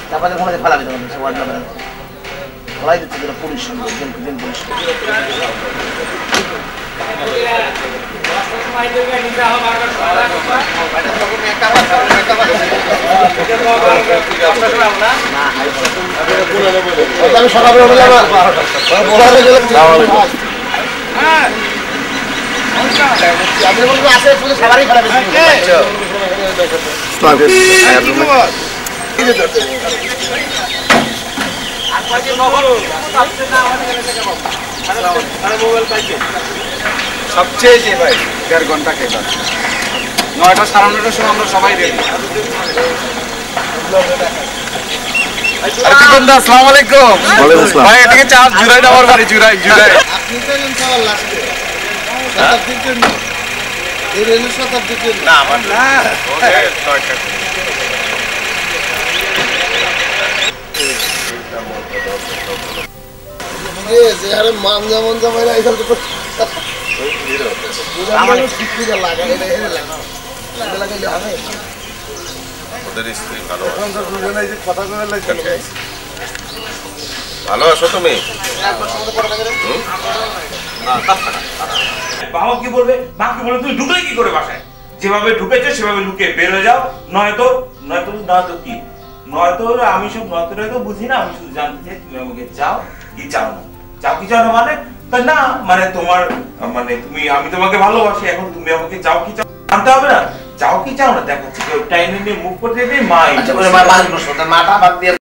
তারপরে ঘুমাতে ফালাবে তখন সে ওয়ার্ড নাম্বার ফলাই দিচ্ছে যেন পুলিশ জেল পুলিশ আমি সকালে আপনি বলবো আসে পুলিশ সবারই ফেলাবে সবচেয়ে যে ভাই 1.5 ঘন্টা খেলাম 9টা 9:30টার সময় আমরা সবাই রেডি। আসসালামু আলাইকুম ভাই, এটাকে চাপ জুড়াই না আমার বাড়ি জুড়াই আপনি তো ইনশাআল্লাহ লাস্টে শতাব্দীর জন্য এই রেল শতাব্দীর জন্য না আমার না যে আরে মান যেমন জামাই আইসা তো আমার ঠিক করে লাগাই এটা এনে লাগাইলে হবে ওদের স্ত্রী ভালো আছে কথা বলে লাগছে ভালো আছো তুমি? বাবা কি বলবে? মা কি বলবে? তুমি ঢুকলে কি করে বাসায়? যেভাবে ঢুকেছো সেভাবে লুকিয়ে বের হয়ে যাও, নয়তো কি আমি সব নয়তো বুঝি না। আমি শুধু জানতে চাই তুমি আমাকে চাও কি চাও না, মানে না মানে তোমার মানে আমি তোমাকে ভালোবাসি, এখন তুমি আমাকে চাও কি চাও জানতে হবে না। চাও কি চাও না দেখাচ্ছি, কেউ টাইম নিয়ে মুখ করতে মা মাটা বাদ দিয়ে